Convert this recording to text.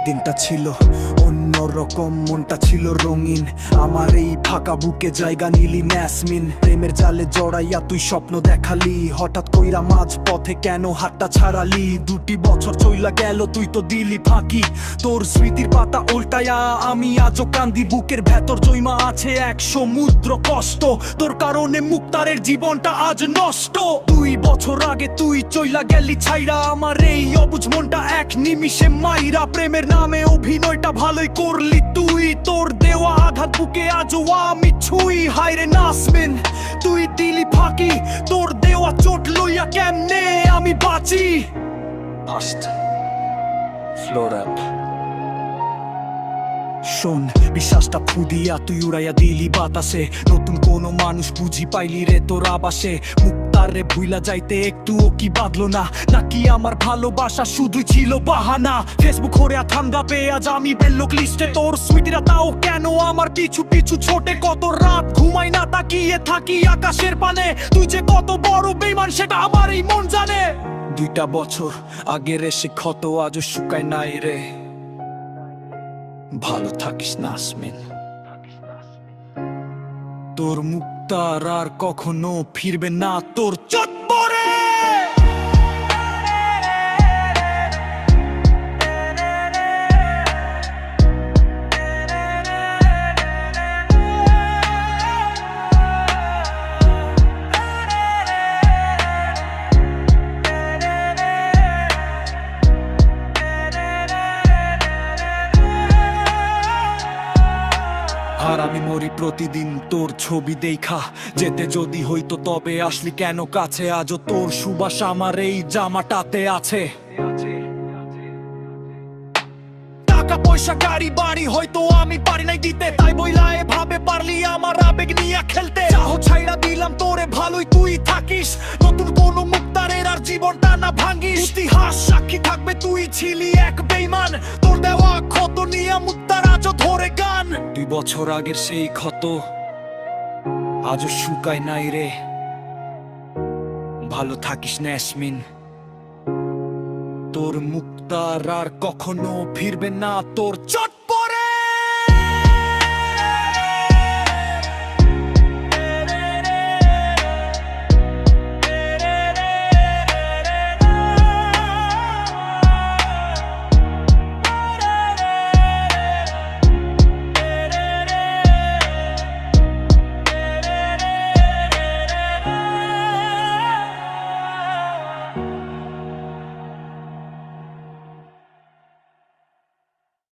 দিনটা ছিল অন্যরকম, মনটা ছিল রঙিন। আমার এই ফাঁকা বুকে জায়গা নিলি ন্যাসমিন। প্রেমের জালে জড়াইয়া তুই স্বপ্ন দেখালি, হঠাৎ কইরা মাঝ পথে কেন হাতটা ছাড়ালি? 2টি বছর চইলা গেল, তুই তো দিলি ফাঁকি। তোর স্মৃতির পাতা উল্টায়া আমি আজও কান্দি। বুকের ভেতর জৈমা আছে এক সমুদ্র কষ্ট, তোর কারণে মুক্তারের জীবনটা আজ নষ্ট। 2 বছর আগে তুই চইলা গেলি ছাইরা আমার এই অবুঝ মনটা এক নিমিষে মাইরা। প্রেমের নামে অভিনয়টা ভালোই করলি তুই, তোর দেওয়া আঘাত বুকে আজও আমি ছুঁই। হায়রে নাসমিন, তুই দিলি ফাঁকি, তোর দেওয়া চোট লইয়া কেমনে আমি বাঁচি। First floor up. শোন, বিশ্বাসটা ফুদিয়া তুই উড়াইয়া দিলি বাতাসে। নতুন কোনো মানুষ বুঝি পাইলি রে তোর আবাসে। মুক্তারে ভুইলা যাইতে একটুও কি বাদলো না, নাকি আমার ভালোবাসা শুধুই ছিল বাহানা? ফেসবুক হরে ঠান্ডা পেয়ে আজ আমি বেল্লোক লিস্টে। তোর সুইটিরা তাও কেন আমার পিছু পিছু ছোটে? কত রাত ঘুমাই না তাকিয়ে থাকি আকাশের পানে। তুই যে কত বড় বেঈমান সেটা আমারই মন জানে। 2টা বছর আগের এসে ক্ষত আজও শুকায় নাই রে। ভালো থাকিস নাসমিন, তোর মুক্তার আর কখনো ফিরবে না তোর চত্বরে। আর আমি মরি প্রতিদিন তোর ছবি দেখা। যেতে যদি হইতো তবে আসলি কেন কাছে? আজও তোর সুবাস আমার এই জামাটাতে আছে। টাকা পয়সা গাড়ি বাড়ি হয়তো আমি পারি নাই দিতে, তাই বইলা এভাবে পারলি আমার আবেগ নিয়ে খেলতে। চাহ ছাইড়া দিলাম তোরে, ভালোই তুই থাকিস। নতুন কোন মুক্তারের আর জীবনটা না ভাঙ্গিস। ইতিহাস সাক্ষী থাকবে তুই ছিলি এক বেঈমান। তোর দেওয়া ক্ষত নিয়ে মুক্তার আজও ধরে গান। 2 বছর আগের সেই ক্ষত আজও শুকায় নাই রে। ভালো থাকিস নাসমিন, তোর মুক্তার আর কখনো ফিরবে না তোর চট।